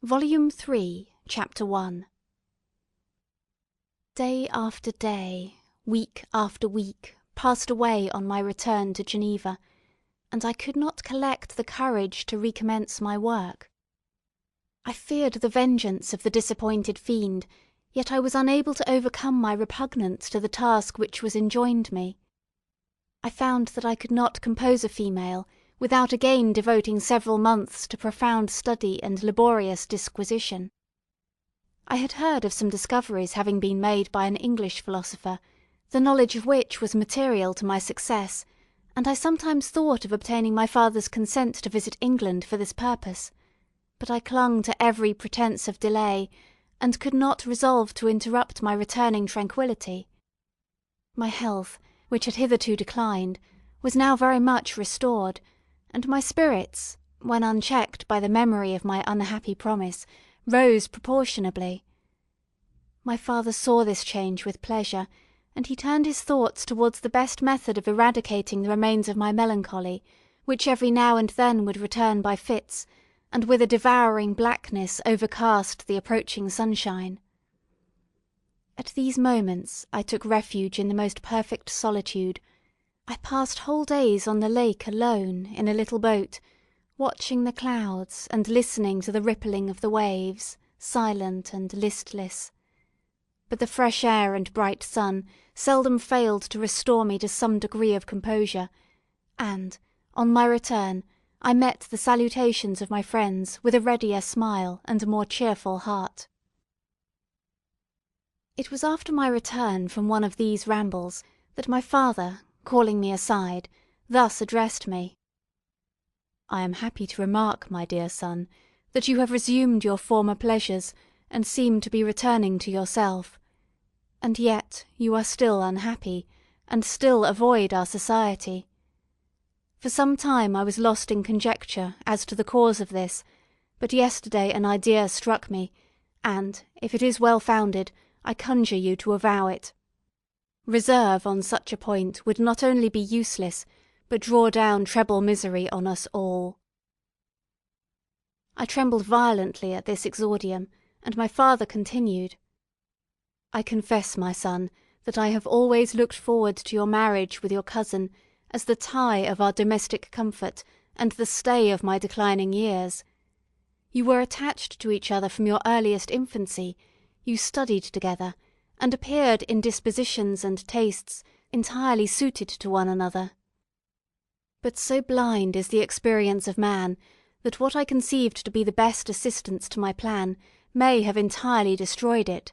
Volume 3, Chapter 1. Day after day, week after week, passed away on my return to Geneva, and I could not collect the courage to recommence my work. I feared the vengeance of the disappointed fiend, yet I was unable to overcome my repugnance to the task which was enjoined me. I found that I could not compose a female without again devoting several months to profound study and laborious disquisition. I had heard of some discoveries having been made by an English philosopher, the knowledge of which was material to my success, and I sometimes thought of obtaining my father's consent to visit England for this purpose, but I clung to every pretence of delay, and could not resolve to interrupt my returning tranquillity. My health, which had hitherto declined, was now very much restored, and my spirits, when unchecked by the memory of my unhappy promise, rose proportionably. My father saw this change with pleasure, and he turned his thoughts towards the best method of eradicating the remains of my melancholy, which every now and then would return by fits, and with a devouring blackness overcast the approaching sunshine. At these moments I took refuge in the most perfect solitude. I passed whole days on the lake alone in a little boat, watching the clouds and listening to the rippling of the waves, silent and listless. But the fresh air and bright sun seldom failed to restore me to some degree of composure, and, on my return, I met the salutations of my friends with a readier smile and a more cheerful heart. It was after my return from one of these rambles that my father, calling me aside, thus addressed me. "I am happy to remark, my dear son, that you have resumed your former pleasures, and seem to be returning to yourself. And yet you are still unhappy, and still avoid our society. For some time I was lost in conjecture as to the cause of this, but yesterday an idea struck me, and, if it is well founded, I conjure you to avow it. Reserve on such a point would not only be useless, but draw down treble misery on us all." I trembled violently at this exordium, and my father continued, "I confess, my son, that I have always looked forward to your marriage with your cousin as the tie of our domestic comfort and the stay of my declining years. You were attached to each other from your earliest infancy, you studied together, and appeared in dispositions and tastes entirely suited to one another. But so blind is the experience of man, that what I conceived to be the best assistance to my plan may have entirely destroyed it.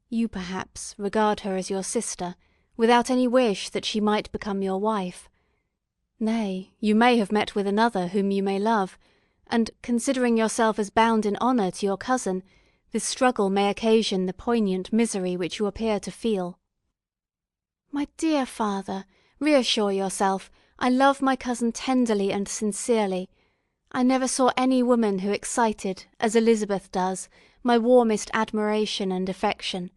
You, perhaps, regard her as your sister, without any wish that she might become your wife. Nay, you may have met with another whom you may love, and, considering yourself as bound in honour to your cousin, this struggle may occasion the poignant misery which you appear to feel." "My dear father, reassure yourself. I love my cousin tenderly and sincerely. I never saw any woman who excited, as Elizabeth does, my warmest admiration and affection.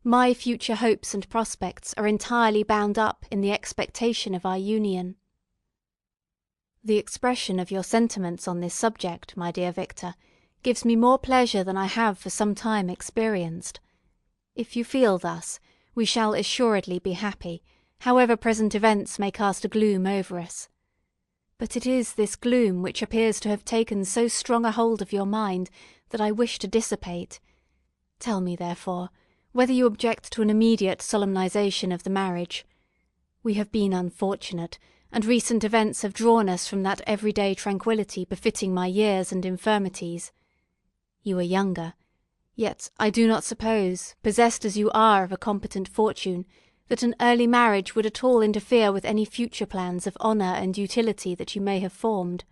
My future hopes and prospects are entirely bound up in the expectation of our union." "The expression of your sentiments on this subject, my dear Victor, gives me more pleasure than I have for some time experienced. If you feel thus, we shall assuredly be happy, however present events may cast a gloom over us. But it is this gloom which appears to have taken so strong a hold of your mind that I wish to dissipate. Tell me, therefore, whether you object to an immediate solemnization of the marriage. We have been unfortunate, and recent events have drawn us from that everyday tranquillity befitting my years and infirmities. You are younger, yet I do not suppose, possessed as you are of a competent fortune, that an early marriage would at all interfere with any future plans of honour and utility that you may have formed.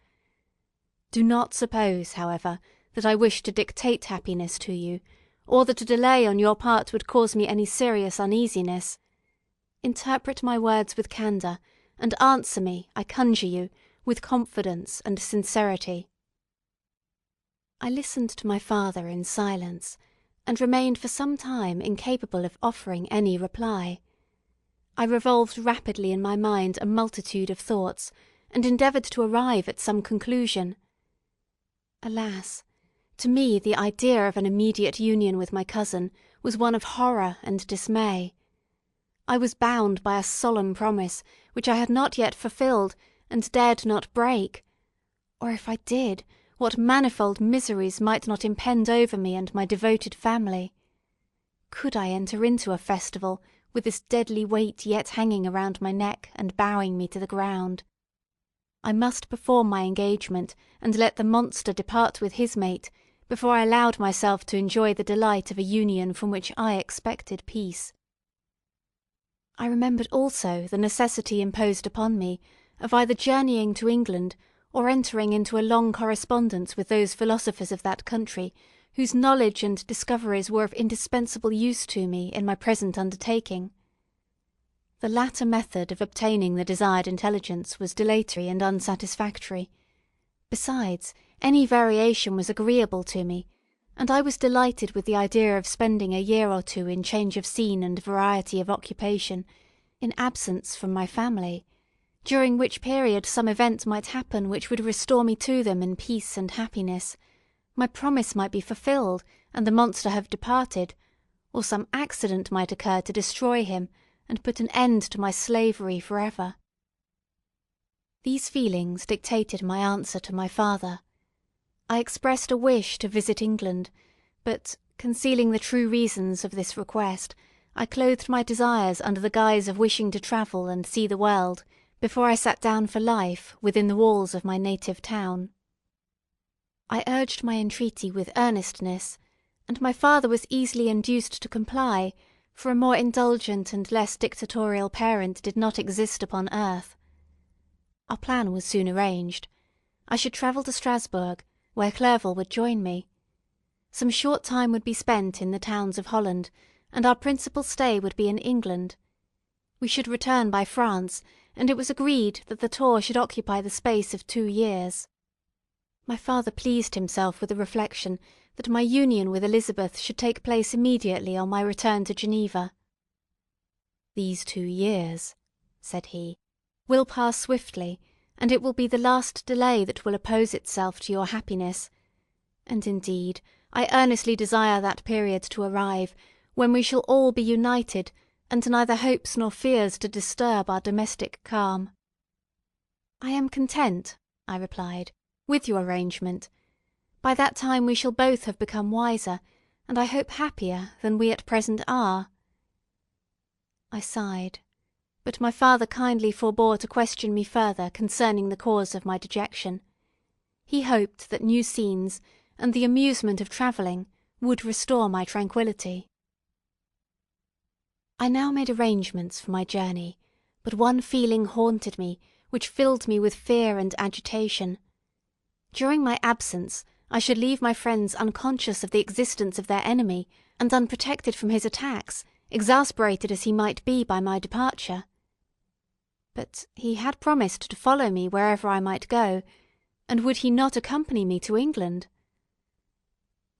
Do not suppose, however, that I wish to dictate happiness to you, or that a delay on your part would cause me any serious uneasiness. Interpret my words with candour, and answer me, I conjure you, with confidence and sincerity." I listened to my father in silence, and remained for some time incapable of offering any reply. I revolved rapidly in my mind a multitude of thoughts, and endeavoured to arrive at some conclusion. Alas! To me the idea of an immediate union with my cousin was one of horror and dismay. I was bound by a solemn promise which I had not yet fulfilled and dared not break; or if I did, what manifold miseries might not impend over me and my devoted family! Could I enter into a festival with this deadly weight yet hanging around my neck and bowing me to the ground? I must perform my engagement, and let the monster depart with his mate, before I allowed myself to enjoy the delight of a union from which I expected peace. I remembered also the necessity imposed upon me of either journeying to England or entering into a long correspondence with those philosophers of that country whose knowledge and discoveries were of indispensable use to me in my present undertaking. The latter method of obtaining the desired intelligence was dilatory and unsatisfactory. Besides, any variation was agreeable to me, and I was delighted with the idea of spending a year or two in change of scene and variety of occupation, in absence from my family, during which period some event might happen which would restore me to them in peace and happiness. My promise might be fulfilled, and the monster have departed, or some accident might occur to destroy him, and put an end to my slavery for ever. These feelings dictated my answer to my father. I expressed a wish to visit England, but, concealing the true reasons of this request, I clothed my desires under the guise of wishing to travel and see the world, before I sat down for life within the walls of my native town. I urged my entreaty with earnestness, and my father was easily induced to comply, for a more indulgent and less dictatorial parent did not exist upon earth. Our plan was soon arranged. I should travel to Strasbourg, where Clerval would join me. Some short time would be spent in the towns of Holland, and our principal stay would be in England. We should return by France, and it was agreed that the tour should occupy the space of 2 years. My father pleased himself with the reflection that my union with Elizabeth should take place immediately on my return to Geneva. "These 2 years," said he, "will pass swiftly, and it will be the last delay that will oppose itself to your happiness; and indeed I earnestly desire that period to arrive, when we shall all be united, and neither hopes nor fears to disturb our domestic calm." "I am content," I replied, "with your arrangement. By that time we shall both have become wiser, and I hope happier, than we at present are." I sighed, but my father kindly forbore to question me further concerning the cause of my dejection. He hoped that new scenes, and the amusement of travelling, would restore my tranquillity. I now made arrangements for my journey, but one feeling haunted me, which filled me with fear and agitation. During my absence I should leave my friends unconscious of the existence of their enemy, and unprotected from his attacks, exasperated as he might be by my departure. But he had promised to follow me wherever I might go, and would he not accompany me to England?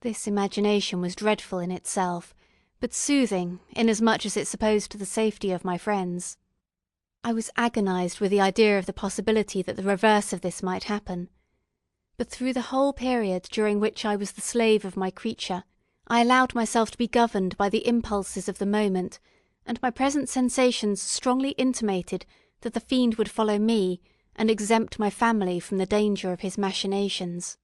This imagination was dreadful in itself, but soothing, inasmuch as it supposed the safety of my friends. I was agonized with the idea of the possibility that the reverse of this might happen. But through the whole period during which I was the slave of my creature, I allowed myself to be governed by the impulses of the moment, and my present sensations strongly intimated that the fiend would follow me, and exempt my family from the danger of his machinations.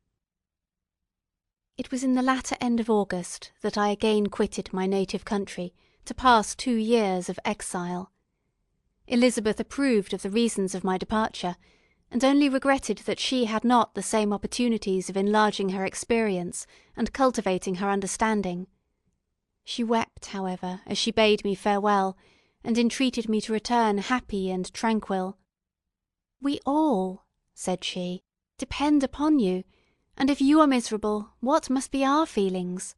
It was in the latter end of August that I again quitted my native country to pass 2 years of exile. Elizabeth approved of the reasons of my departure, and only regretted that she had not the same opportunities of enlarging her experience and cultivating her understanding. She wept, however, as she bade me farewell, and entreated me to return happy and tranquil. "We all," said she, "depend upon you, and if you are miserable, what must be our feelings?"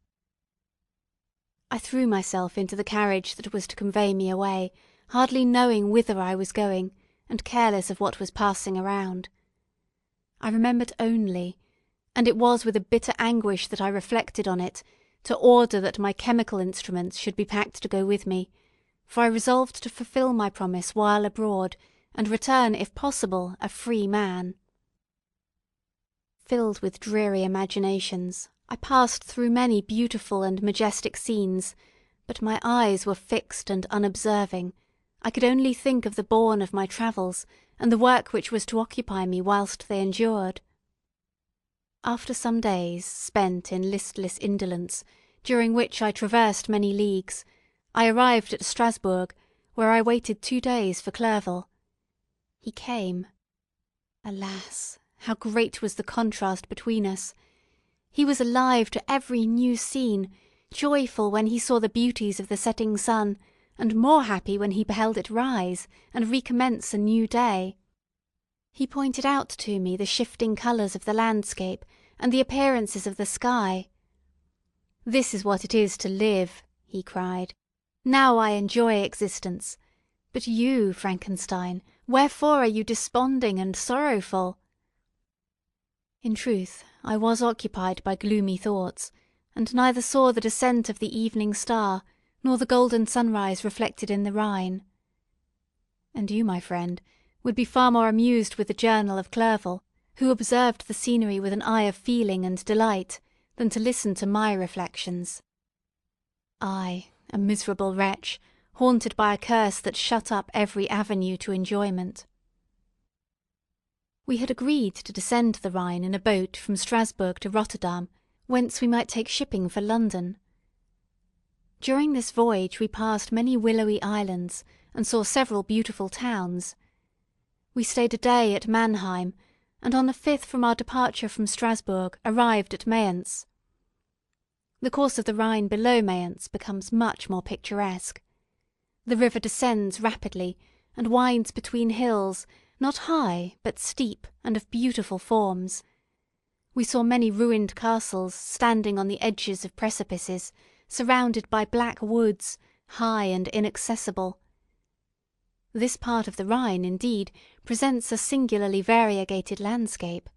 I threw myself into the carriage that was to convey me away, hardly knowing whither I was going, and careless of what was passing around. I remembered only, and it was with a bitter anguish that I reflected on it, to order that my chemical instruments should be packed to go with me, for I resolved to fulfil my promise while abroad, and return, if possible, a free man. Filled with dreary imaginations, I passed through many beautiful and majestic scenes, but my eyes were fixed and unobserving. I could only think of the bourne of my travels, and the work which was to occupy me whilst they endured. After some days spent in listless indolence, during which I traversed many leagues, I arrived at Strasbourg, where I waited 2 days for Clerval. He came. Alas, how great was the contrast between us! He was alive to every new scene, joyful when he saw the beauties of the setting sun, and more happy when he beheld it rise and recommence a new day. He pointed out to me the shifting colours of the landscape and the appearances of the sky. "This is what it is to live," he cried. "Now I enjoy existence. But you, Frankenstein, wherefore are you desponding and sorrowful?" In truth, I was occupied by gloomy thoughts, and neither saw the descent of the evening star, nor the golden sunrise reflected in the Rhine. And you, my friend, would be far more amused with the journal of Clerval, who observed the scenery with an eye of feeling and delight, than to listen to my reflections. I, a miserable wretch, haunted by a curse that shut up every avenue to enjoyment. We had agreed to descend the Rhine in a boat from Strasbourg to Rotterdam, whence we might take shipping for London. During this voyage we passed many willowy islands, and saw several beautiful towns. We stayed a day at Mannheim, and on the 5th from our departure from Strasbourg arrived at Mayence. The course of the Rhine below Mayence becomes much more picturesque. The river descends rapidly, and winds between hills, not high, but steep, and of beautiful forms. We saw many ruined castles standing on the edges of precipices, surrounded by black woods, high and inaccessible. This part of the Rhine, indeed, presents a singularly variegated landscape.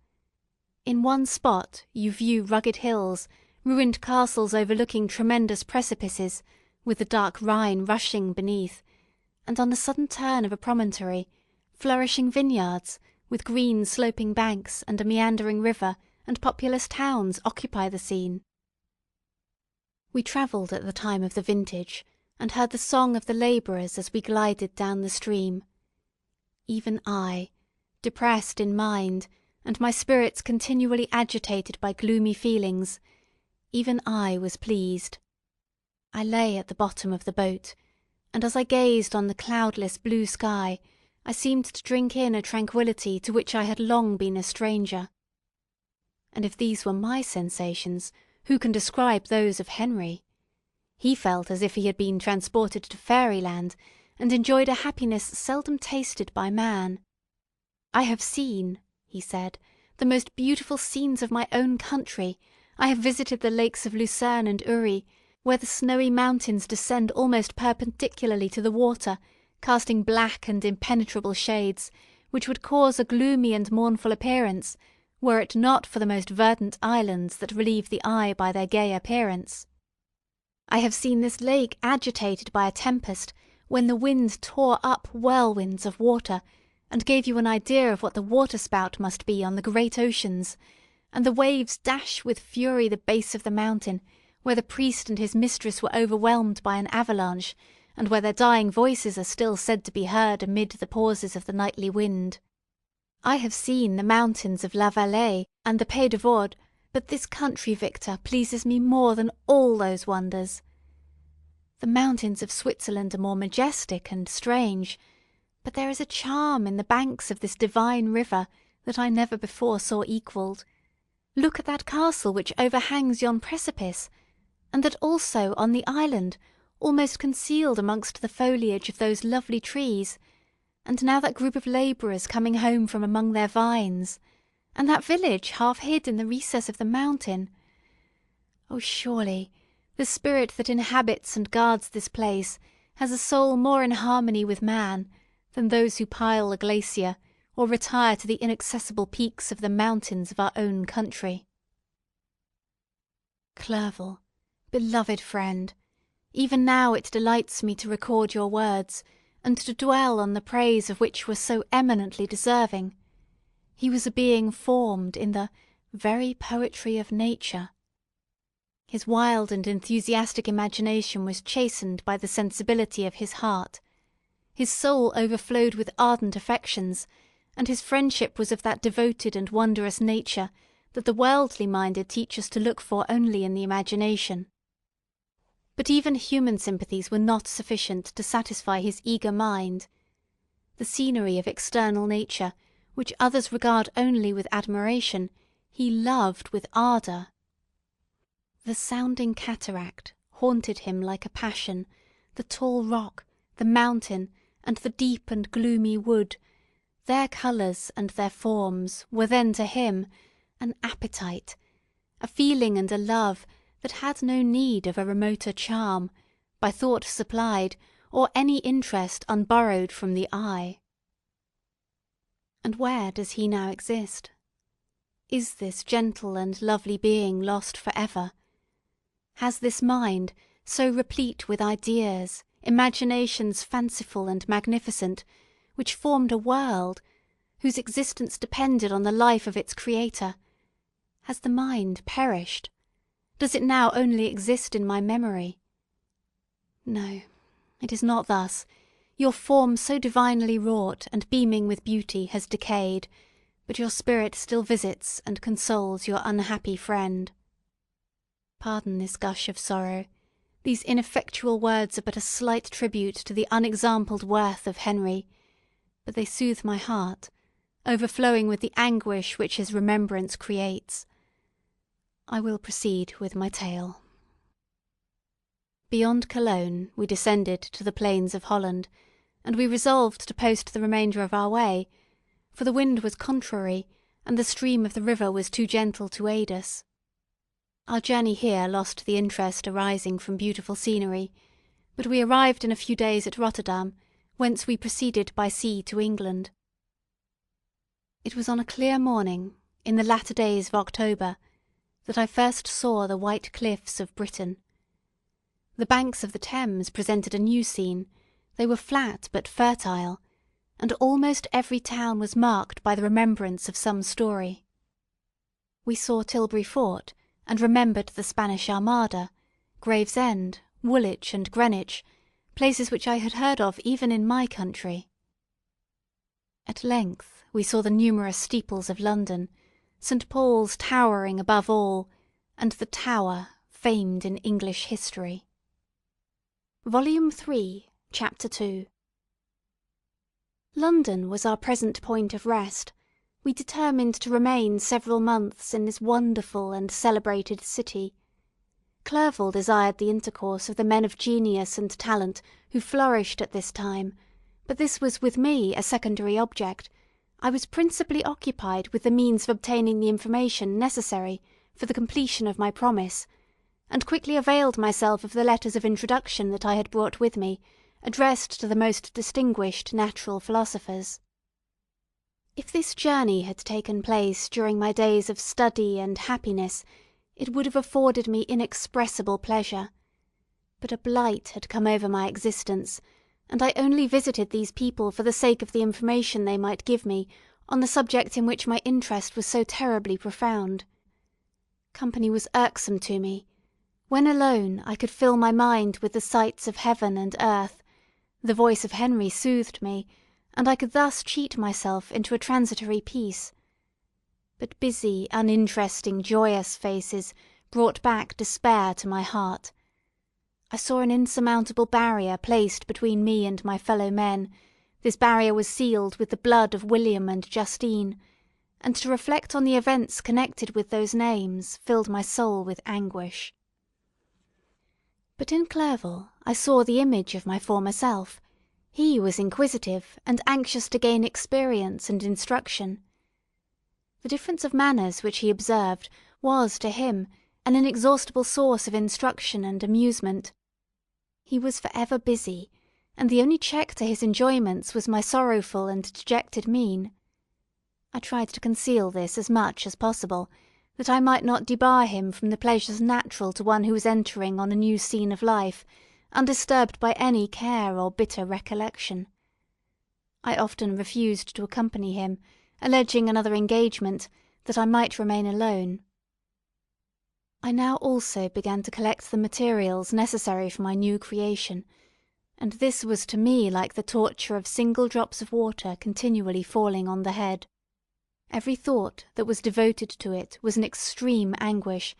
In one spot you view rugged hills, ruined castles overlooking tremendous precipices, with the dark Rhine rushing beneath, and on the sudden turn of a promontory, flourishing vineyards, with green sloping banks and a meandering river, and populous towns occupy the scene. We travelled at the time of the vintage, and heard the song of the labourers as we glided down the stream. Even I, depressed in mind, and my spirits continually agitated by gloomy feelings, even I was pleased. I lay at the bottom of the boat, and as I gazed on the cloudless blue sky, I seemed to drink in a tranquillity to which I had long been a stranger. And if these were my sensations, who can describe those of Henry? He felt as if he had been transported to fairyland, and enjoyed a happiness seldom tasted by man. "I have seen," he said, "the most beautiful scenes of my own country. I have visited the lakes of Lucerne and Uri, where the snowy mountains descend almost perpendicularly to the water, casting black and impenetrable shades, which would cause a gloomy and mournful appearance, were it not for the most verdant islands that relieve the eye by their gay appearance. I have seen this lake agitated by a tempest, when the wind tore up whirlwinds of water, and gave you an idea of what the waterspout must be on the great oceans, and the waves dash with fury the base of the mountain, where the priest and his mistress were overwhelmed by an avalanche, and where their dying voices are still said to be heard amid the pauses of the nightly wind. I have seen the mountains of La Valais and the Pays de Vaud, but this country, Victor, pleases me more than all those wonders. The mountains of Switzerland are more majestic and strange, but there is a charm in the banks of this divine river that I never before saw equalled. Look at that castle which overhangs yon precipice, and that also on the island, almost concealed amongst the foliage of those lovely trees, and now that group of labourers coming home from among their vines, and that village half hid in the recess of the mountain. Oh, surely, the spirit that inhabits and guards this place has a soul more in harmony with man than those who pile a glacier or retire to the inaccessible peaks of the mountains of our own country. Clerval, beloved friend, even now it delights me to record your words, and to dwell on the praise of which were so eminently deserving. He was a being formed in the very poetry of nature. His wild and enthusiastic imagination was chastened by the sensibility of his heart. His soul overflowed with ardent affections, and his friendship was of that devoted and wondrous nature that the worldly minded teach us to look for only in the imagination. But even human sympathies were not sufficient to satisfy his eager mind. The scenery of external nature, which others regard only with admiration, he loved with ardour. The sounding cataract haunted him like a passion, the tall rock, the mountain, and the deep and gloomy wood, their colours and their forms were then to him an appetite, a feeling and a love that had no need of a remoter charm, by thought supplied, or any interest unborrowed from the eye. And where does he now exist? Is this gentle and lovely being lost for ever? Has this mind, so replete with ideas, imaginations fanciful and magnificent, which formed a world, whose existence depended on the life of its creator, has the mind perished? Does it now only exist in my memory? No, it is not thus. Your form so divinely wrought and beaming with beauty has decayed, but your spirit still visits and consoles your unhappy friend. Pardon this gush of sorrow. These ineffectual words are but a slight tribute to the unexampled worth of Henry, but they soothe my heart, overflowing with the anguish which his remembrance creates. I will proceed with my tale. Beyond Cologne we descended to the plains of Holland, and we resolved to post the remainder of our way, for the wind was contrary, and the stream of the river was too gentle to aid us. Our journey here lost the interest arising from beautiful scenery, but we arrived in a few days at Rotterdam, whence we proceeded by sea to England. It was on a clear morning, in the latter days of October, that I first saw the white cliffs of Britain. The banks of the Thames presented a new scene. They were flat but fertile, and almost every town was marked by the remembrance of some story. We saw Tilbury Fort, and remembered the Spanish Armada, Gravesend, Woolwich, and Greenwich, places which I had heard of even in my country. At length we saw the numerous steeples of London, St. Paul's towering above all, and the Tower, famed in English history. Volume 3, Chapter 2. London was our present point of rest. We determined to remain several months in this wonderful and celebrated city. Clerval desired the intercourse of the men of genius and talent who flourished at this time, but this was with me a secondary object. I was principally occupied with the means of obtaining the information necessary for the completion of my promise, and quickly availed myself of the letters of introduction that I had brought with me, addressed to the most distinguished natural philosophers. If this journey had taken place during my days of study and happiness, it would have afforded me inexpressible pleasure. But a blight had come over my existence, and I only visited these people for the sake of the information they might give me on the subject in which my interest was so terribly profound. Company was irksome to me. When alone, I could fill my mind with the sights of heaven and earth. The voice of Henry soothed me, and I could thus cheat myself into a transitory peace. But busy, uninteresting, joyous faces brought back despair to my heart. I saw an insurmountable barrier placed between me and my fellow men. This barrier was sealed with the blood of William and Justine, and to reflect on the events connected with those names filled my soul with anguish. But in Clerval I saw the image of my former self. He was inquisitive, and anxious to gain experience and instruction. The difference of manners which he observed was, to him, an inexhaustible source of instruction and amusement. He was for ever busy, and the only check to his enjoyments was my sorrowful and dejected mien. I tried to conceal this as much as possible, that I might not debar him from the pleasures natural to one who was entering on a new scene of life, undisturbed by any care or bitter recollection. I often refused to accompany him, alleging another engagement, that I might remain alone. I now also began to collect the materials necessary for my new creation, and this was to me like the torture of single drops of water continually falling on the head. Every thought that was devoted to it was an extreme anguish,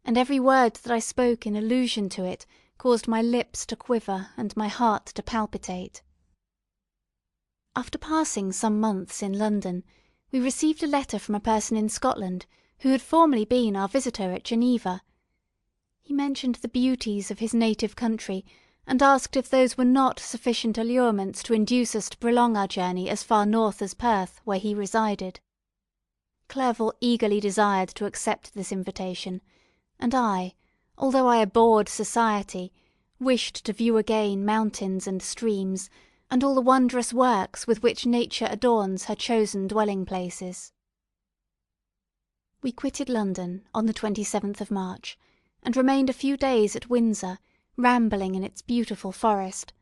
and every word that I spoke in allusion to it caused my lips to quiver and my heart to palpitate. After passing some months in London, we received a letter from a person in Scotland who had formerly been our visitor at Geneva. He mentioned the beauties of his native country, and asked if those were not sufficient allurements to induce us to prolong our journey as far north as Perth, where he resided. Clerval eagerly desired to accept this invitation, and I, although I abhorred society, wished to view again mountains and streams, and all the wondrous works with which nature adorns her chosen dwelling-places. We quitted London on the 27th of March, and remained a few days at Windsor, rambling in its beautiful forest.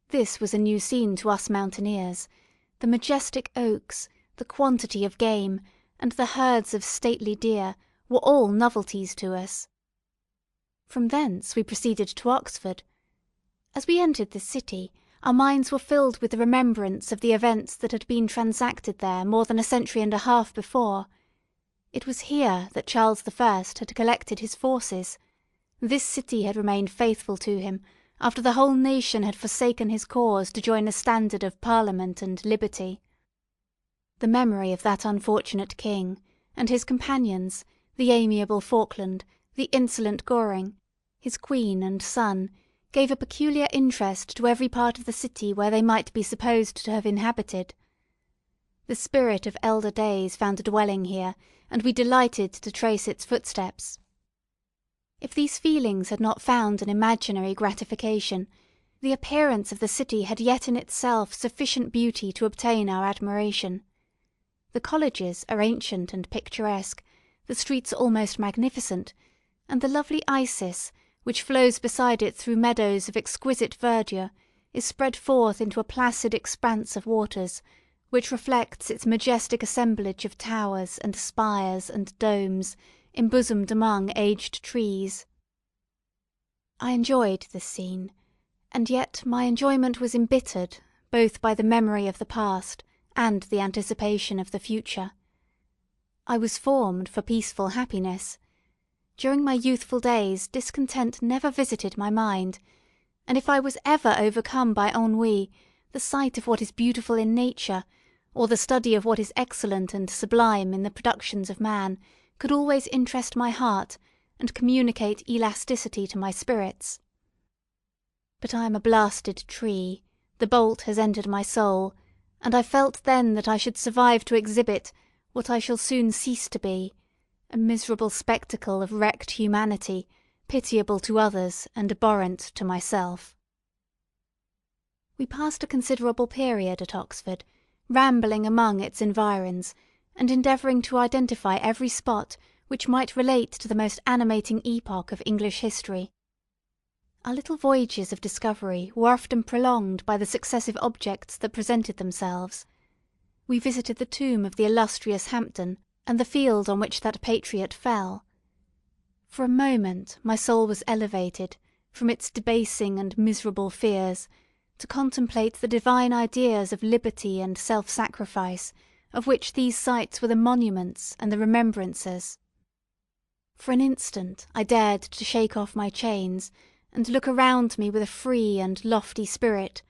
This was a new scene to us mountaineers. The majestic oaks, the quantity of game, and the herds of stately deer were all novelties to us. From thence we proceeded to Oxford. As we entered this city, our minds were filled with the remembrance of the events that had been transacted there more than a century and a half before. It was here that Charles I. had collected his forces. This city had remained faithful to him, after the whole nation had forsaken his cause to join the standard of Parliament and liberty. The memory of that unfortunate king, and his companions, the amiable Falkland, the insolent Goring, his queen and son, gave a peculiar interest to every part of the city where they might be supposed to have inhabited. The spirit of elder days found a dwelling here, and we delighted to trace its footsteps. If these feelings had not found an imaginary gratification, the appearance of the city had yet in itself sufficient beauty to obtain our admiration. The colleges are ancient and picturesque, the streets are almost magnificent, and the lovely Isis, which flows beside it through meadows of exquisite verdure, is spread forth into a placid expanse of waters, which reflects its majestic assemblage of towers and spires and domes, embosomed among aged trees. I enjoyed this scene, and yet my enjoyment was embittered both by the memory of the past and the anticipation of the future. I was formed for peaceful happiness. During my youthful days discontent never visited my mind, and if I was ever overcome by ennui, the sight of what is beautiful in nature, or the study of what is excellent and sublime in the productions of man, could always interest my heart and communicate elasticity to my spirits. But I am a blasted tree, the bolt has entered my soul, and I felt then that I should survive to exhibit what I shall soon cease to be, a miserable spectacle of wrecked humanity, pitiable to others and abhorrent to myself. We passed a considerable period at Oxford, rambling among its environs, and endeavouring to identify every spot which might relate to the most animating epoch of English history. Our little voyages of discovery were often prolonged by the successive objects that presented themselves. We visited the tomb of the illustrious Hampden, and the field on which that patriot fell. For a moment my soul was elevated, from its debasing and miserable fears, to contemplate the divine ideas of liberty and self-sacrifice, of which these sites were the monuments and the remembrancers. For an instant I dared to shake off my chains, and look around me with a free and lofty spirit,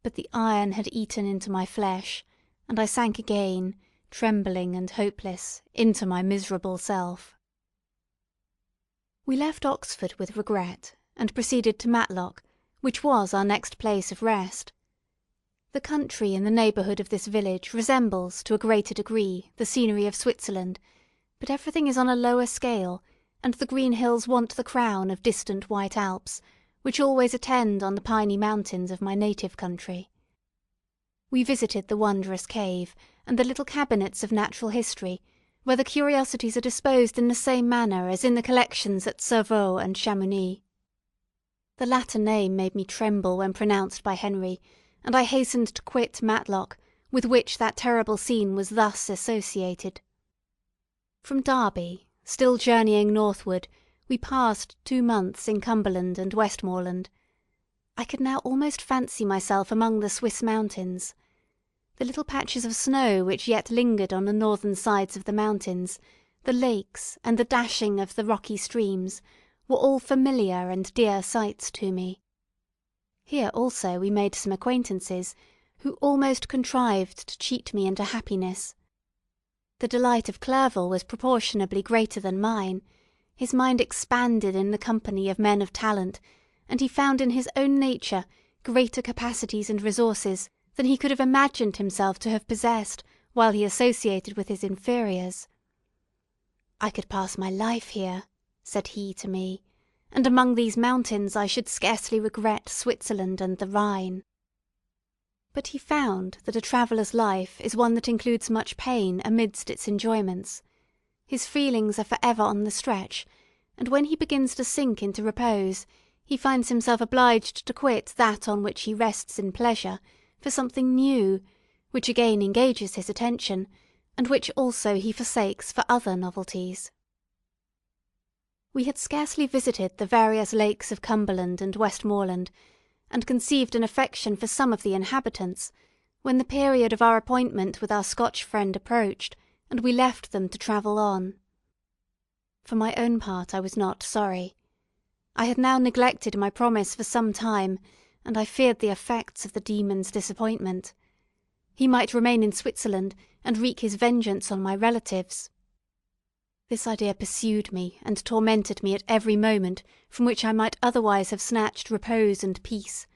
but the iron had eaten into my flesh, and I sank again, trembling and hopeless, into my miserable self. We left Oxford with regret, and proceeded to Matlock, which was our next place of rest. The country in the neighbourhood of this village resembles, to a greater degree, the scenery of Switzerland, but everything is on a lower scale, and the green hills want the crown of distant white Alps, which always attend on the piny mountains of my native country. We visited the wondrous cave, and the little cabinets of natural history, where the curiosities are disposed in the same manner as in the collections at Cerveaux and Chamounix. The latter name made me tremble when pronounced by Henry, and I hastened to quit Matlock, with which that terrible scene was thus associated. From Derby, still journeying northward, we passed 2 months in Cumberland and Westmoreland. I could now almost fancy myself among the Swiss mountains. The little patches of snow which yet lingered on the northern sides of the mountains, the lakes, and the dashing of the rocky streams, were all familiar and dear sights to me. Here also we made some acquaintances, who almost contrived to cheat me into happiness. The delight of Clerval was proportionably greater than mine. His mind expanded in the company of men of talent, and he found in his own nature greater capacities and resources than he could have imagined himself to have possessed while he associated with his inferiors. "I could pass my life here," said he to me, "and among these mountains I should scarcely regret Switzerland and the Rhine." But he found that a traveller's life is one that includes much pain amidst its enjoyments. His feelings are for ever on the stretch, and when he begins to sink into repose, he finds himself obliged to quit that on which he rests in pleasure for something new, which again engages his attention, and which also he forsakes for other novelties. We had scarcely visited the various lakes of Cumberland and Westmoreland, and conceived an affection for some of the inhabitants, when the period of our appointment with our Scotch friend approached, and we left them to travel on. For my own part I was not sorry. I had now neglected my promise for some time, and I feared the effects of the demon's disappointment. He might remain in Switzerland, and wreak his vengeance on my relatives. This idea pursued me and tormented me at every moment from which I might otherwise have snatched repose and peace.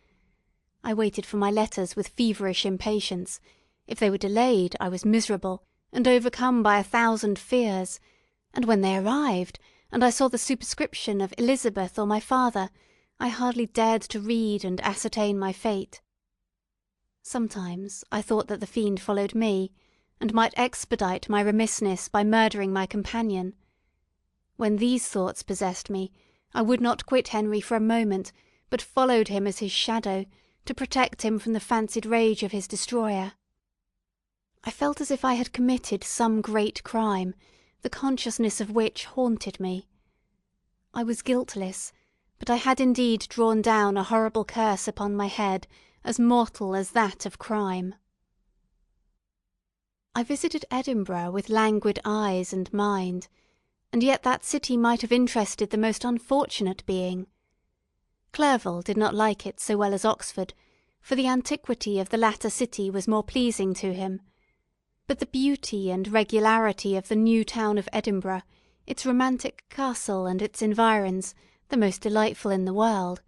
I waited for my letters with feverish impatience. If they were delayed, I was miserable, and overcome by 1,000 fears, and when they arrived, and I saw the superscription of Elizabeth or my father, I hardly dared to read and ascertain my fate. Sometimes I thought that the fiend followed me, and might expedite my remissness by murdering my companion. When these thoughts possessed me, I would not quit Henry for a moment, but followed him as his shadow, to protect him from the fancied rage of his destroyer. I felt as if I had committed some great crime, the consciousness of which haunted me. I was guiltless, but I had indeed drawn down a horrible curse upon my head, as mortal as that of crime. I visited Edinburgh with languid eyes and mind, and yet that city might have interested the most unfortunate being. Clerval did not like it so well as Oxford, for the antiquity of the latter city was more pleasing to him. But the beauty and regularity of the new town of Edinburgh, its romantic castle and its environs, the most delightful in the world,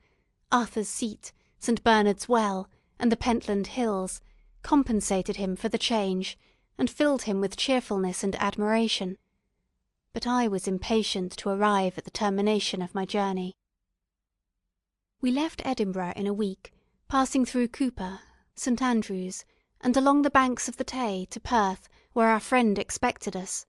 Arthur's Seat, St. Bernard's Well, and the Pentland Hills, compensated him for the change, and filled him with cheerfulness and admiration. But I was impatient to arrive at the termination of my journey. We left Edinburgh in a week, passing through Cooper, St. Andrews, and along the banks of the Tay to Perth, where our friend expected us.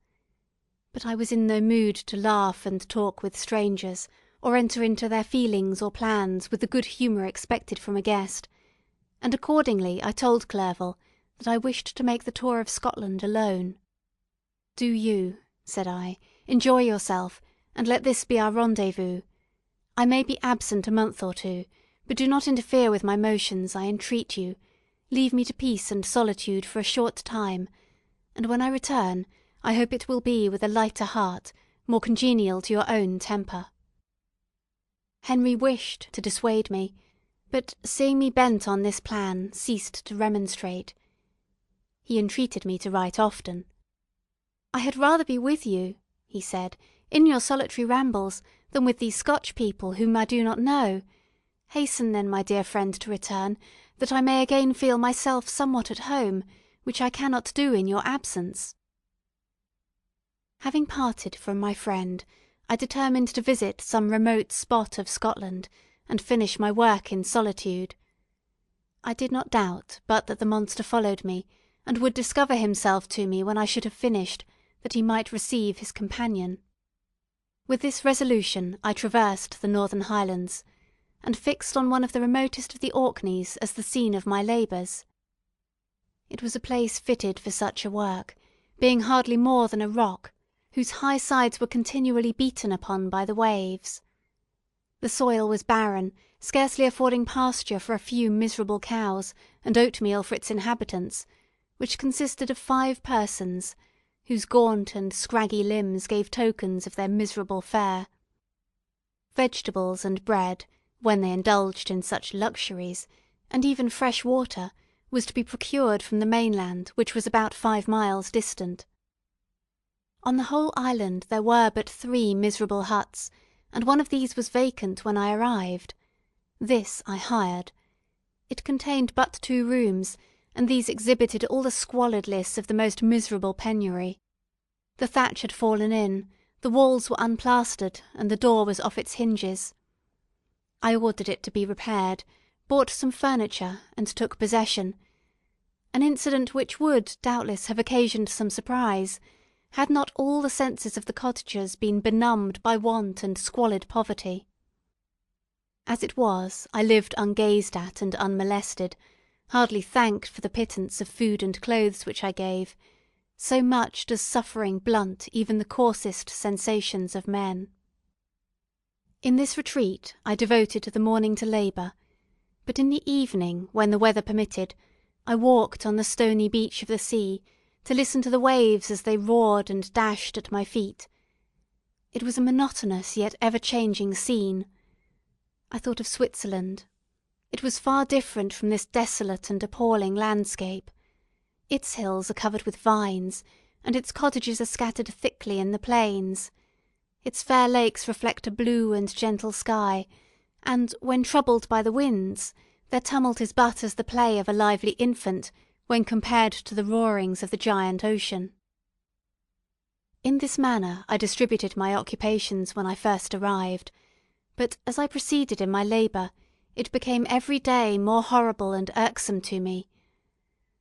But I was in no mood to laugh and talk with strangers, or enter into their feelings or plans with the good humour expected from a guest, and accordingly I told Clerval that I wished to make the tour of Scotland alone. "Do you," said I, "enjoy yourself, and let this be our rendezvous. I may be absent a month or 2, but do not interfere with my motions, I entreat you. Leave me to peace and solitude for a short time, and when I return, I hope it will be with a lighter heart, more congenial to your own temper." Henry wished to dissuade me, but seeing me bent on this plan, ceased to remonstrate. He entreated me to write often. "I had rather be with you," he said, "in your solitary rambles, than with these Scotch people whom I do not know. Hasten then, my dear friend, to return, that I may again feel myself somewhat at home, which I cannot do in your absence." Having parted from my friend, I determined to visit some remote spot of Scotland, and finish my work in solitude. I did not doubt but that the monster followed me, and would discover himself to me when I should have finished, that he might receive his companion. With this resolution I traversed the northern Highlands, and fixed on one of the remotest of the Orkneys as the scene of my labours. It was a place fitted for such a work, being hardly more than a rock, whose high sides were continually beaten upon by the waves. The soil was barren, scarcely affording pasture for a few miserable cows and oatmeal for its inhabitants, which consisted of 5 persons, whose gaunt and scraggy limbs gave tokens of their miserable fare. Vegetables and bread, when they indulged in such luxuries, and even fresh water, was to be procured from the mainland, which was about 5 miles distant. On the whole island there were but 3 miserable huts, and one of these was vacant when I arrived. This I hired. It contained but 2 rooms, and these exhibited all the squalidness of the most miserable penury. The thatch had fallen in, the walls were unplastered, and the door was off its hinges. I ordered it to be repaired, bought some furniture, and took possession. An incident which would, doubtless, have occasioned some surprise, had not all the senses of the cottagers been benumbed by want and squalid poverty. As it was, I lived ungazed at and unmolested, hardly thanked for the pittance of food and clothes which I gave, so much does suffering blunt even the coarsest sensations of men. In this retreat I devoted the morning to labour, but in the evening, when the weather permitted, I walked on the stony beach of the sea, to listen to the waves as they roared and dashed at my feet. It was a monotonous yet ever-changing scene. I thought of Switzerland. It was far different from this desolate and appalling landscape. Its hills are covered with vines, and its cottages are scattered thickly in the plains. Its fair lakes reflect a blue and gentle sky, and, when troubled by the winds, their tumult is but as the play of a lively infant when compared to the roarings of the giant ocean. In this manner I distributed my occupations when I first arrived, but as I proceeded in my labour, it became every day more horrible and irksome to me.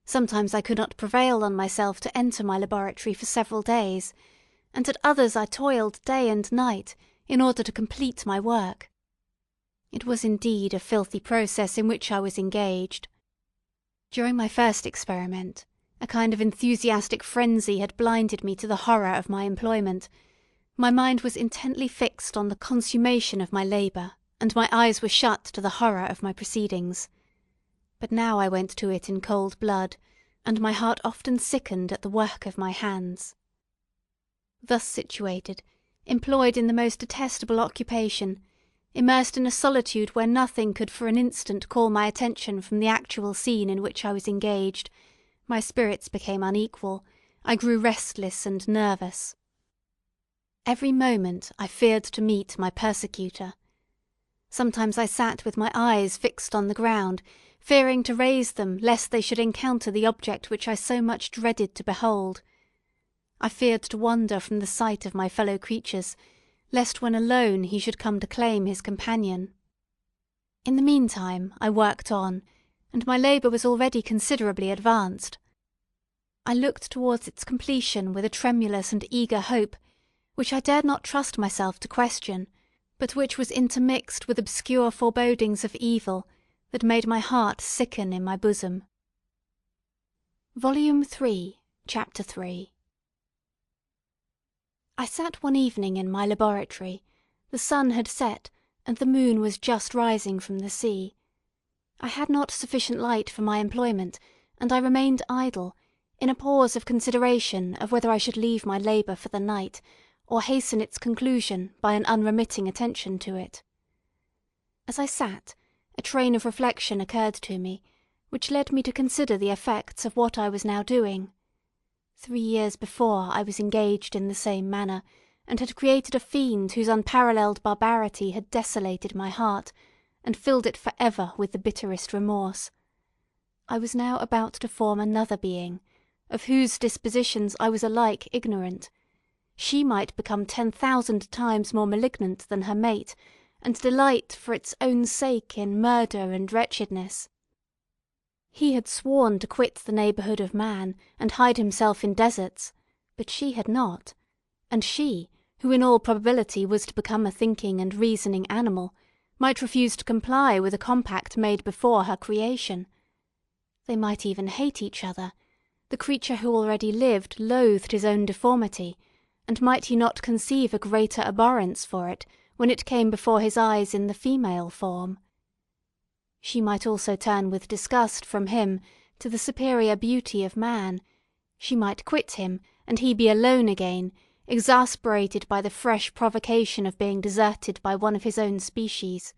Sometimes I could not prevail on myself to enter my laboratory for several days, and at others I toiled day and night in order to complete my work. It was indeed a filthy process in which I was engaged. During my first experiment, a kind of enthusiastic frenzy had blinded me to the horror of my employment. My mind was intently fixed on the consummation of my labour, and my eyes were shut to the horror of my proceedings. But now I went to it in cold blood, and my heart often sickened at the work of my hands. Thus situated, employed in the most detestable occupation, immersed in a solitude where nothing could for an instant call my attention from the actual scene in which I was engaged, my spirits became unequal, I grew restless and nervous. Every moment I feared to meet my persecutor. Sometimes I sat with my eyes fixed on the ground, fearing to raise them lest they should encounter the object which I so much dreaded to behold. I feared to wander from the sight of my fellow creatures, lest when alone he should come to claim his companion. In the meantime I worked on, and my labour was already considerably advanced. I looked towards its completion with a tremulous and eager hope, which I dared not trust myself to question, but which was intermixed with obscure forebodings of evil that made my heart sicken in my bosom. Volume 3, Chapter 3. I sat one evening in my laboratory. The sun had set, and the moon was just rising from the sea. I had not sufficient light for my employment, and I remained idle, in a pause of consideration of whether I should leave my labour for the night, or hasten its conclusion by an unremitting attention to it. As I sat, a train of reflection occurred to me, which led me to consider the effects of what I was now doing. 3 years before I was engaged in the same manner, and had created a fiend whose unparalleled barbarity had desolated my heart, and filled it for ever with the bitterest remorse. I was now about to form another being, of whose dispositions I was alike ignorant. She might become 10,000 times more malignant than her mate, and delight for its own sake in murder and wretchedness. He had sworn to quit the neighbourhood of man, and hide himself in deserts, but she had not, and she, who in all probability was to become a thinking and reasoning animal, might refuse to comply with a compact made before her creation. They might even hate each other. The creature who already lived loathed his own deformity, and might he not conceive a greater abhorrence for it when it came before his eyes in the female form? She might also turn with disgust from him to the superior beauty of man. She might quit him, and he be alone again, exasperated by the fresh provocation of being deserted by one of his own species.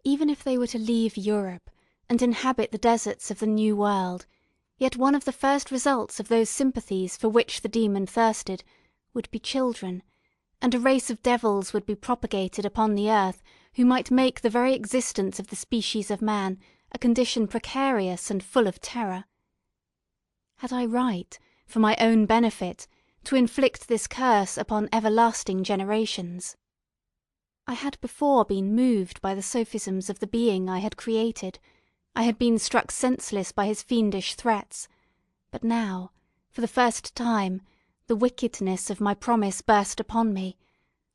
Even if they were to leave Europe and inhabit the deserts of the New World, yet one of the first results of those sympathies for which the demon thirsted would be children, and a race of devils would be propagated upon the earth who might make the very existence of the species of man a condition precarious and full of terror. Had I right, for my own benefit, to inflict this curse upon everlasting generations? I had before been moved by the sophisms of the being I had created. I had been struck senseless by his fiendish threats, but now, for the first time, the wickedness of my promise burst upon me.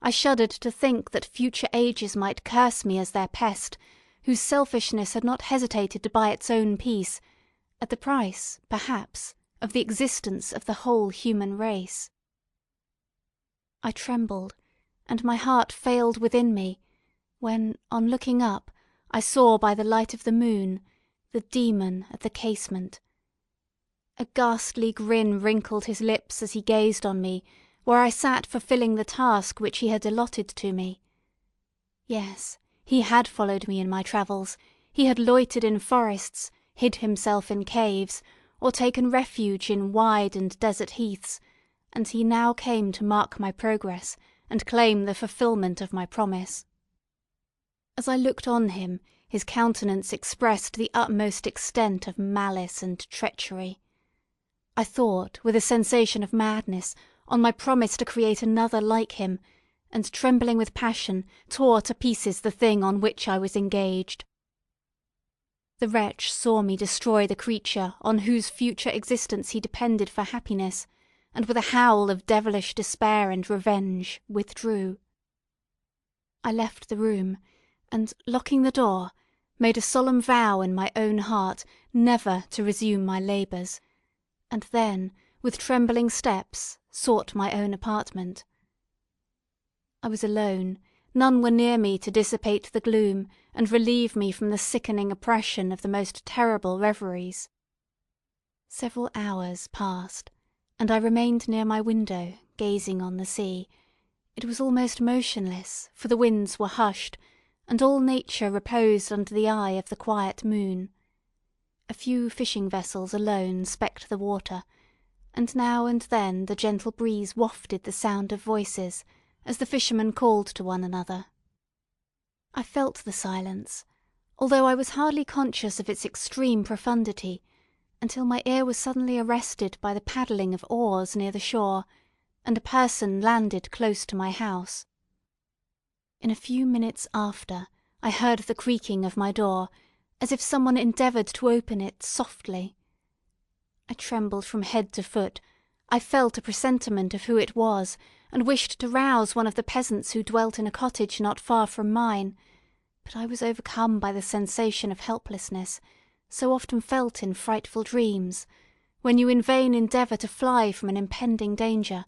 I shuddered to think that future ages might curse me as their pest, whose selfishness had not hesitated to buy its own peace, at the price, perhaps, of the existence of the whole human race. I trembled, and my heart failed within me, when, on looking up, I saw by the light of the moon the demon at the casement. A ghastly grin wrinkled his lips as he gazed on me, where I sat fulfilling the task which he had allotted to me. Yes, he had followed me in my travels, he had loitered in forests, hid himself in caves, or taken refuge in wide and desert heaths, and he now came to mark my progress and claim the fulfilment of my promise. As I looked on him, his countenance expressed the utmost extent of malice and treachery. I thought, with a sensation of madness, on my promise to create another like him, and trembling with passion, tore to pieces the thing on which I was engaged. The wretch saw me destroy the creature on whose future existence he depended for happiness, and with a howl of devilish despair and revenge, withdrew. I left the room, and, locking the door, made a solemn vow in my own heart never to resume my labours, and then, with trembling steps, sought my own apartment. I was alone, none were near me to dissipate the gloom and relieve me from the sickening oppression of the most terrible reveries. Several hours passed, and I remained near my window, gazing on the sea. It was almost motionless, for the winds were hushed, and all nature reposed under the eye of the quiet moon. A few fishing vessels alone specked the water, and now and then the gentle breeze wafted the sound of voices as the fishermen called to one another. I felt the silence, although I was hardly conscious of its extreme profundity, until my ear was suddenly arrested by the paddling of oars near the shore, and a person landed close to my house. In a few minutes after, I heard the creaking of my door, as if someone endeavoured to open it softly. I trembled from head to foot. I felt a presentiment of who it was, and wished to rouse one of the peasants who dwelt in a cottage not far from mine, but I was overcome by the sensation of helplessness, so often felt in frightful dreams, when you in vain endeavour to fly from an impending danger,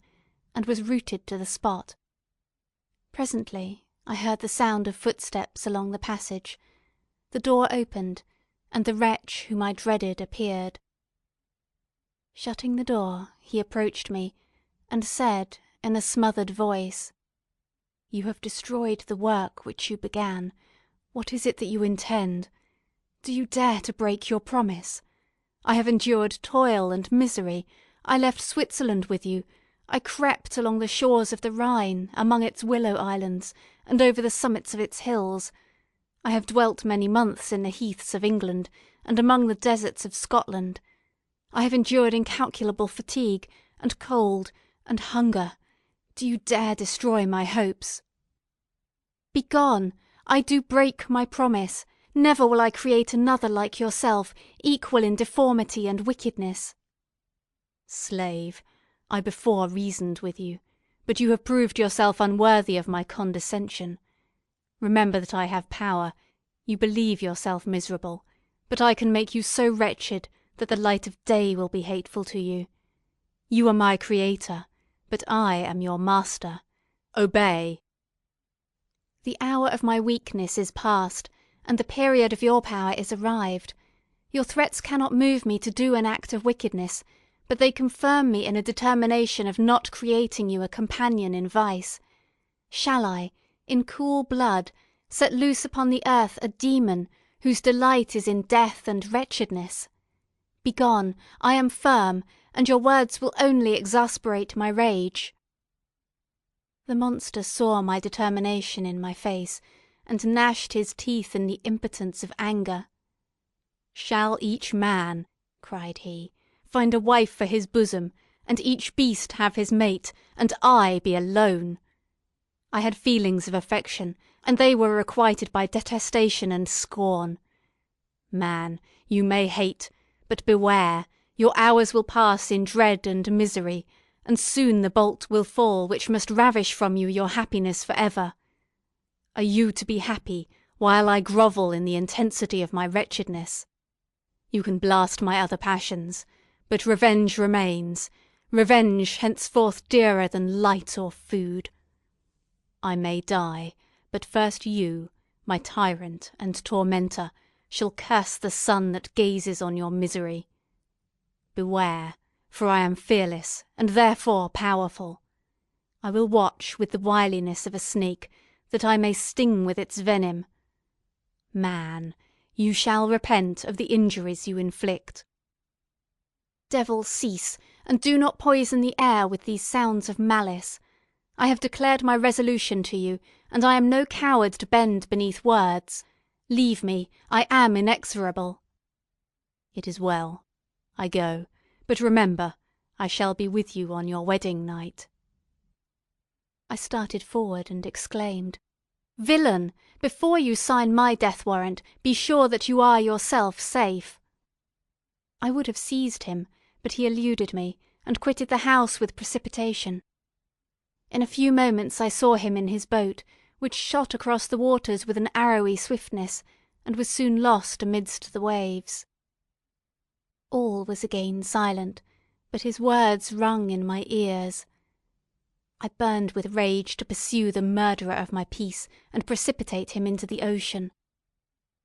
and was rooted to the spot. Presently I heard the sound of footsteps along the passage. The door opened, and the wretch whom I dreaded appeared. Shutting the door, he approached me, and said, in a smothered voice, "You have destroyed the work which you began. What is it that you intend? Do you dare to break your promise? I have endured toil and misery. I left Switzerland with you. I crept along the shores of the Rhine, among its willow islands, and over the summits of its hills. I have dwelt many months in the heaths of England, and among the deserts of Scotland. I have endured incalculable fatigue, and cold, and hunger. Do you dare destroy my hopes? Begone! I do break my promise. Never will I create another like yourself, equal in deformity and wickedness." "Slave, I before reasoned with you, but you have proved yourself unworthy of my condescension. Remember that I have power. You believe yourself miserable, but I can make you so wretched that the light of day will be hateful to you. You are my creator. but I am your master. Obey." "The hour of my weakness is past, and the period of your power is arrived. Your threats cannot move me to do an act of wickedness, but they confirm me in a determination of not creating you a companion in vice. Shall I, in cool blood, set loose upon the earth a demon whose delight is in death and wretchedness? Begone, I am firm, and your words will only exasperate my rage." The monster saw my determination in my face, and gnashed his teeth in the impotence of anger. "Shall each man," cried he, "find a wife for his bosom, and each beast have his mate, and I be alone? I had feelings of affection, and they were requited by detestation and scorn. Man, you may hate, but beware, your hours will pass in dread and misery, and soon the bolt will fall which must ravish from you your happiness for ever. Are you to be happy while I grovel in the intensity of my wretchedness? You can blast my other passions, but revenge remains, revenge henceforth dearer than light or food. I may die, but first you, my tyrant and tormentor, shall curse the sun that gazes on your misery. Beware, for I am fearless, and therefore powerful. I will watch with the wiliness of a snake, that I may sting with its venom. Man, you shall repent of the injuries you inflict." "Devil, cease, and do not poison the air with these sounds of malice. I have declared my resolution to you, and I am no coward to bend beneath words. Leave me, I am inexorable." "It is well. I go, but remember, I shall be with you on your wedding night." I started forward and exclaimed, "Villain! Before you sign my death warrant, be sure that you are yourself safe." I would have seized him, but he eluded me, and quitted the house with precipitation. In a few moments I saw him in his boat, which shot across the waters with an arrowy swiftness, and was soon lost amidst the waves. All was again silent, but his words rung in my ears. I burned with rage to pursue the murderer of my peace, and precipitate him into the ocean.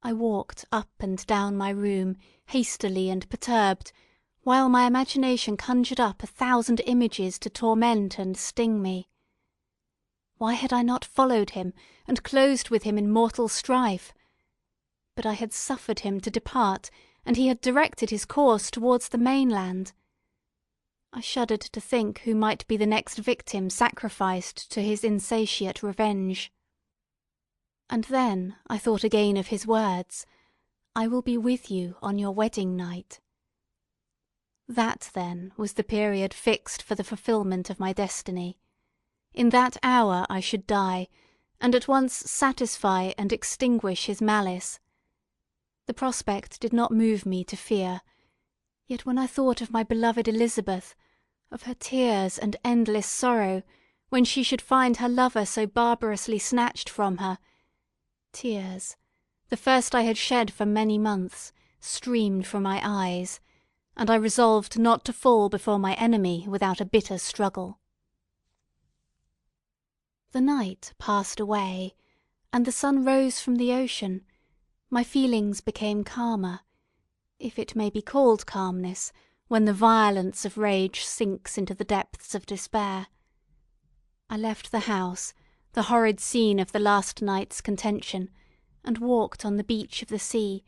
I walked up and down my room, hastily and perturbed, while my imagination conjured up 1,000 images to torment and sting me. Why had I not followed him, and closed with him in mortal strife? But I had suffered him to depart, and he had directed his course towards the mainland. I shuddered to think who might be the next victim sacrificed to his insatiate revenge. And then I thought again of his words, "I will be with you on your wedding night." That, then, was the period fixed for the fulfilment of my destiny. In that hour I should die, and at once satisfy and extinguish his malice. The prospect did not move me to fear, yet when I thought of my beloved Elizabeth, of her tears and endless sorrow, when she should find her lover so barbarously snatched from her, tears, the first I had shed for many months, streamed from my eyes, and I resolved not to fall before my enemy without a bitter struggle. The night passed away, and the sun rose from the ocean. My feelings became calmer, if it may be called calmness, when the violence of rage sinks into the depths of despair. I left the house, the horrid scene of the last night's contention, and walked on the beach of the sea,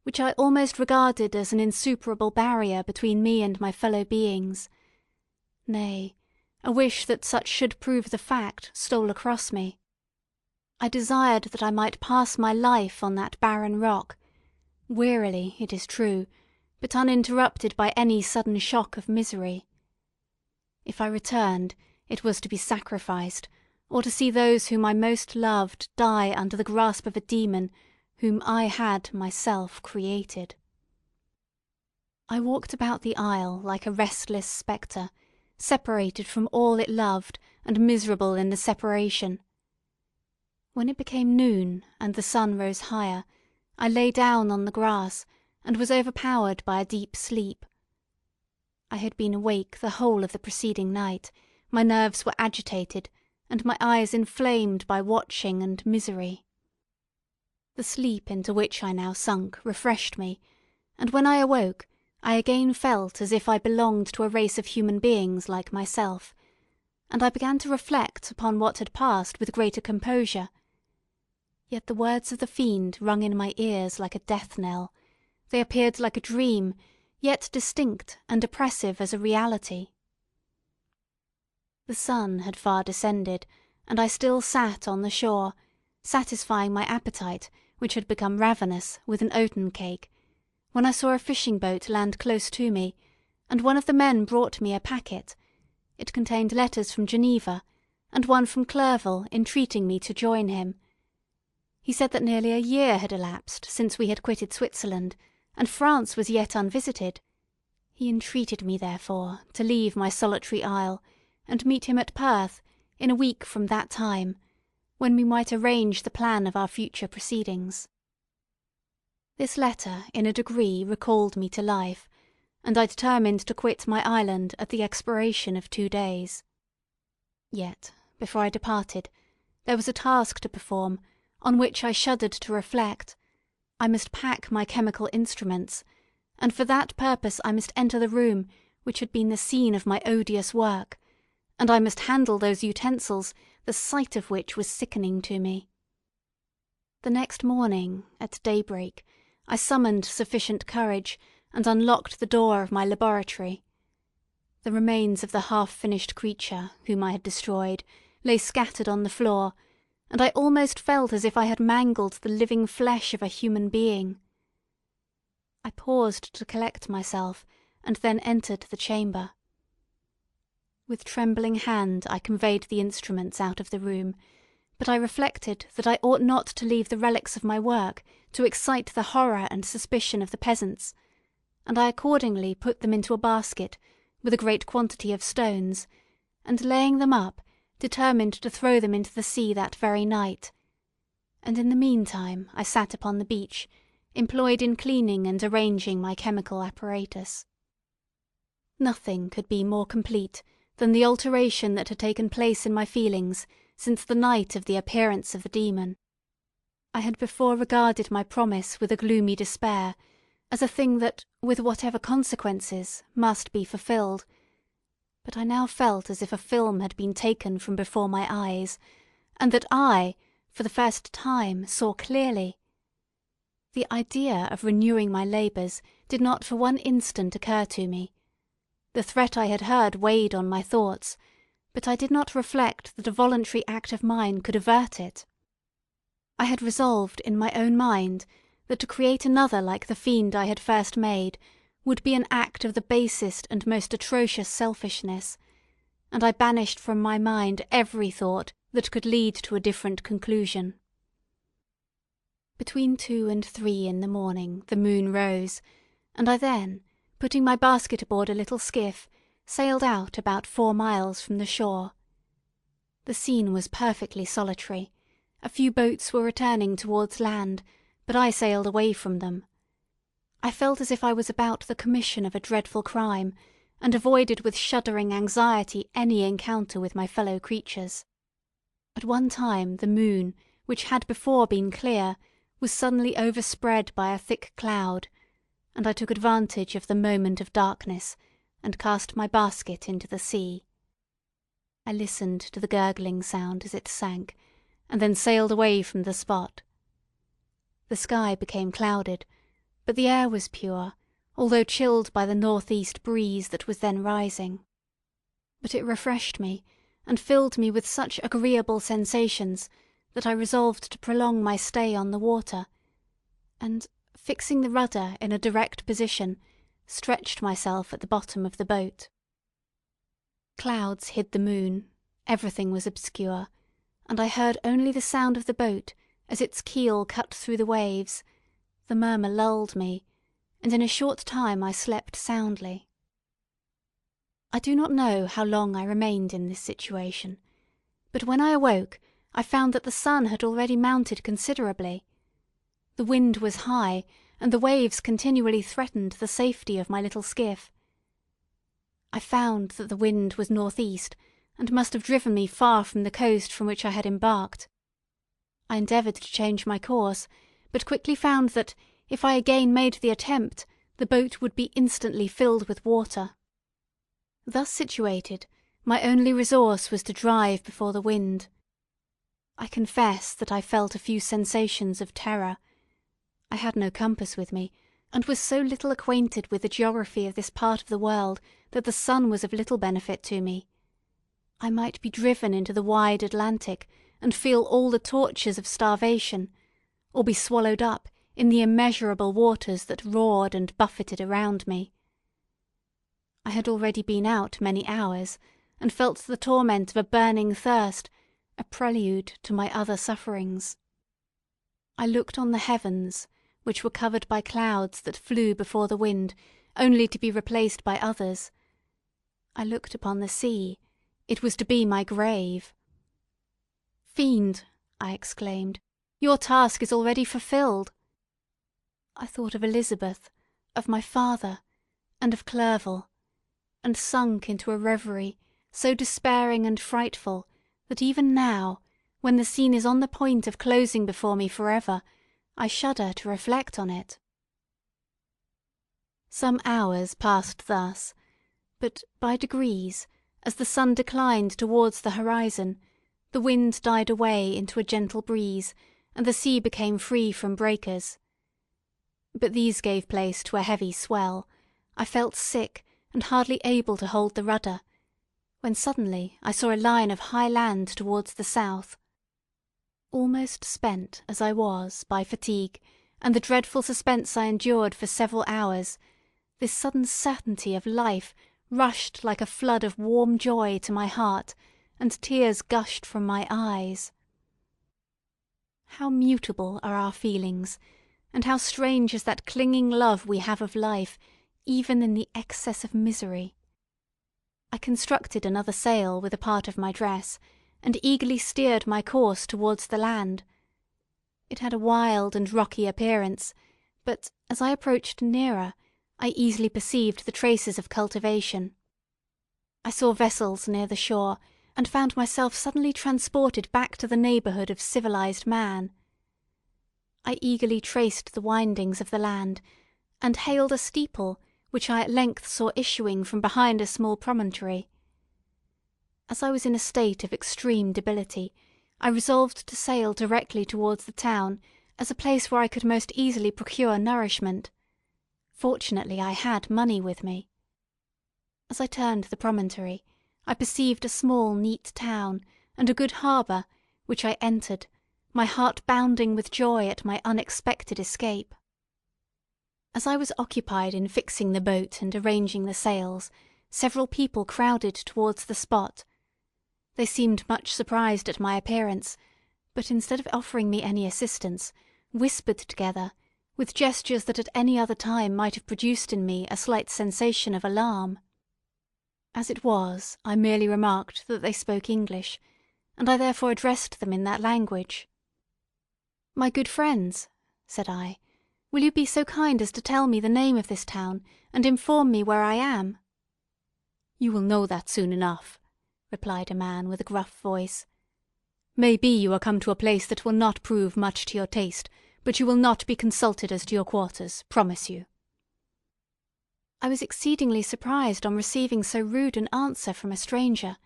which I almost regarded as an insuperable barrier between me and my fellow beings. Nay, a wish that such should prove the fact stole across me. I desired that I might pass my life on that barren rock, wearily, it is true, but uninterrupted by any sudden shock of misery. If I returned, it was to be sacrificed, or to see those whom I most loved die under the grasp of a demon whom I had myself created. I walked about the isle like a restless spectre, separated from all it loved, and miserable in the separation. When it became noon, and the sun rose higher, I lay down on the grass, and was overpowered by a deep sleep. I had been awake the whole of the preceding night, my nerves were agitated, and my eyes inflamed by watching and misery. The sleep into which I now sunk refreshed me, and when I awoke, I again felt as if I belonged to a race of human beings like myself, and I began to reflect upon what had passed with greater composure. Yet the words of the fiend rung in my ears like a death knell. They appeared like a dream, yet distinct and oppressive as a reality. The sun had far descended, and I still sat on the shore, satisfying my appetite, which had become ravenous, with an oaten cake, when I saw a fishing boat land close to me, and one of the men brought me a packet. It contained letters from Geneva, and one from Clerval entreating me to join him. He said that nearly a year had elapsed since we had quitted Switzerland, and France was yet unvisited. He entreated me, therefore, to leave my solitary isle, and meet him at Perth in a week from that time, when we might arrange the plan of our future proceedings. This letter in a degree recalled me to life, and I determined to quit my island at the expiration of 2 days. Yet, before I departed, there was a task to perform, on which I shuddered to reflect. I must pack my chemical instruments, and for that purpose I must enter the room which had been the scene of my odious work, and I must handle those utensils, the sight of which was sickening to me. The next morning, at daybreak, I summoned sufficient courage, and unlocked the door of my laboratory. The remains of the half-finished creature, whom I had destroyed, lay scattered on the floor, and I almost felt as if I had mangled the living flesh of a human being. I paused to collect myself, and then entered the chamber. With trembling hand I conveyed the instruments out of the room, but I reflected that I ought not to leave the relics of my work to excite the horror and suspicion of the peasants, and I accordingly put them into a basket with a great quantity of stones, and laying them up, determined to throw them into the sea that very night. And in the meantime I sat upon the beach, employed in cleaning and arranging my chemical apparatus. Nothing could be more complete than the alteration that had taken place in my feelings since the night of the appearance of the demon. I had before regarded my promise with a gloomy despair, as a thing that, with whatever consequences, must be fulfilled, but I now felt as if a film had been taken from before my eyes, and that I, for the first time, saw clearly. The idea of renewing my labours did not for one instant occur to me. The threat I had heard weighed on my thoughts, but I did not reflect that a voluntary act of mine could avert it. I had resolved in my own mind that to create another like the fiend I had first made would be an act of the basest and most atrocious selfishness, and I banished from my mind every thought that could lead to a different conclusion. Between 2 and 3 in the morning the moon rose, and I then, putting my basket aboard a little skiff, sailed out about 4 miles from the shore. The scene was perfectly solitary. A few boats were returning towards land, but I sailed away from them. I felt as if I was about the commission of a dreadful crime, and avoided with shuddering anxiety any encounter with my fellow creatures. At one time the moon, which had before been clear, was suddenly overspread by a thick cloud, and I took advantage of the moment of darkness, and cast my basket into the sea. I listened to the gurgling sound as it sank, and then sailed away from the spot. The sky became clouded, but the air was pure, although chilled by the north-east breeze that was then rising. But it refreshed me, and filled me with such agreeable sensations that I resolved to prolong my stay on the water, and, fixing the rudder in a direct position, stretched myself at the bottom of the boat. Clouds hid the moon, everything was obscure, and I heard only the sound of the boat as its keel cut through the waves. The murmur lulled me, and in a short time I slept soundly. I do not know how long I remained in this situation, but when I awoke I found that the sun had already mounted considerably. The wind was high, and the waves continually threatened the safety of my little skiff. I found that the wind was north-east, and must have driven me far from the coast from which I had embarked. I endeavoured to change my course, but quickly found that, if I again made the attempt, the boat would be instantly filled with water. Thus situated, my only resource was to drive before the wind. I confess that I felt a few sensations of terror. I had no compass with me, and was so little acquainted with the geography of this part of the world that the sun was of little benefit to me. I might be driven into the wide Atlantic and feel all the tortures of starvation, or be swallowed up in the immeasurable waters that roared and buffeted around me. I had already been out many hours, and felt the torment of a burning thirst, a prelude to my other sufferings. I looked on the heavens, which were covered by clouds that flew before the wind, only to be replaced by others. I looked upon the sea. It was to be my grave. "Fiend," I exclaimed, "your task is already fulfilled." I thought of Elizabeth, of my father, and of Clerval, and sunk into a reverie so despairing and frightful that even now, when the scene is on the point of closing before me for ever, I shudder to reflect on it. Some hours passed thus, but by degrees, as the sun declined towards the horizon, the wind died away into a gentle breeze, and the sea became free from breakers. But these gave place to a heavy swell. I felt sick, and hardly able to hold the rudder, when suddenly I saw a line of high land towards the south. Almost spent as I was by fatigue and the dreadful suspense I endured for several hours, this sudden certainty of life rushed like a flood of warm joy to my heart, and tears gushed from my eyes. How mutable are our feelings, and how strange is that clinging love we have of life, even in the excess of misery. I constructed another sail with a part of my dress, and eagerly steered my course towards the land. It had a wild and rocky appearance, but as I approached nearer, I easily perceived the traces of cultivation. I saw vessels near the shore, and found myself suddenly transported back to the neighbourhood of civilized man. I eagerly traced the windings of the land, and hailed a steeple which I at length saw issuing from behind a small promontory. As I was in a state of extreme debility, I resolved to sail directly towards the town as a place where I could most easily procure nourishment. Fortunately, I had money with me. As I turned the promontory, I perceived a small neat town and a good harbour, which I entered, my heart bounding with joy at my unexpected escape. As I was occupied in fixing the boat and arranging the sails, several people crowded towards the spot. They seemed much surprised at my appearance, but instead of offering me any assistance, whispered together, with gestures that at any other time might have produced in me a slight sensation of alarm. As it was, I merely remarked that they spoke English, and I therefore addressed them in that language. "My good friends," said I, "will you be so kind as to tell me the name of this town, and inform me where I am?" "You will know that soon enough," replied a man with a gruff voice. "Maybe you are come to a place that will not prove much to your taste, but you will not be consulted as to your quarters, promise you." I was exceedingly surprised on receiving so rude an answer from a stranger,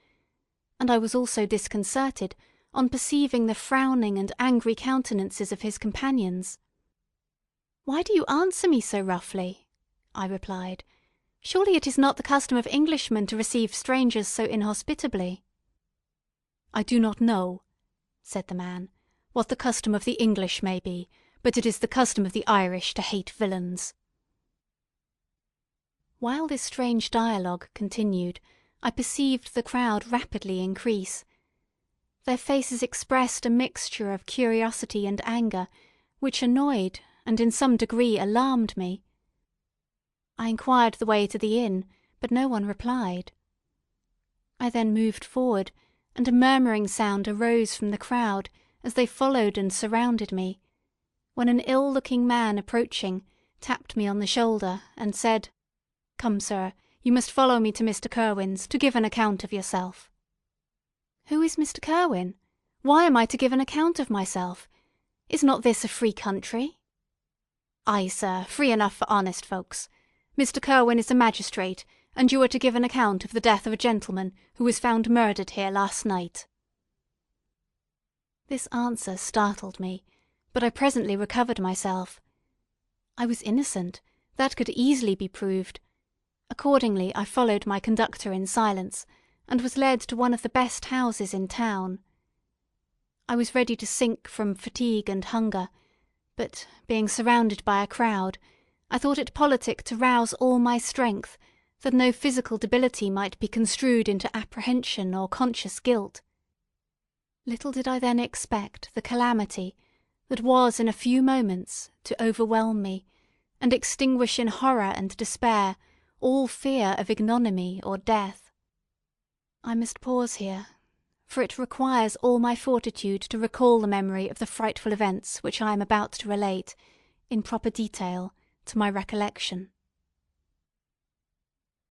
and I was also disconcerted on perceiving the frowning and angry countenances of his companions. "Why do you answer me so roughly?" I replied. "Surely it is not the custom of Englishmen to receive strangers so inhospitably." "I do not know," said the man, "what the custom of the English may be, but it is the custom of the Irish to hate villains." While this strange dialogue continued, I perceived the crowd rapidly increase. Their faces expressed a mixture of curiosity and anger, which annoyed and in some degree alarmed me. I inquired the way to the inn, but no one replied. I then moved forward, and a murmuring sound arose from the crowd as they followed and surrounded me, when an ill-looking man approaching tapped me on the shoulder and said, "Come, sir, you must follow me to Mr. Curwen's to give an account of yourself." Who is Mr. Kirwin? Why am I to give an account of myself? Is not this a free country?" "Ay, sir, free enough for honest folks. Mr. Kirwin is a magistrate, and you are to give an account of the death of a gentleman who was found murdered here last night." This answer startled me, but I presently recovered myself. I was innocent, that could easily be proved. Accordingly I followed my conductor in silence, and was led to one of the best houses in town. I was ready to sink from fatigue and hunger, but, being surrounded by a crowd, I thought it politic to rouse all my strength, that no physical debility might be construed into apprehension or conscious guilt. Little did I then expect the calamity that was in a few moments to overwhelm me, and extinguish in horror and despair all fear of ignominy or death. I must pause here, for it requires all my fortitude to recall the memory of the frightful events which I am about to relate, in proper detail, to my recollection.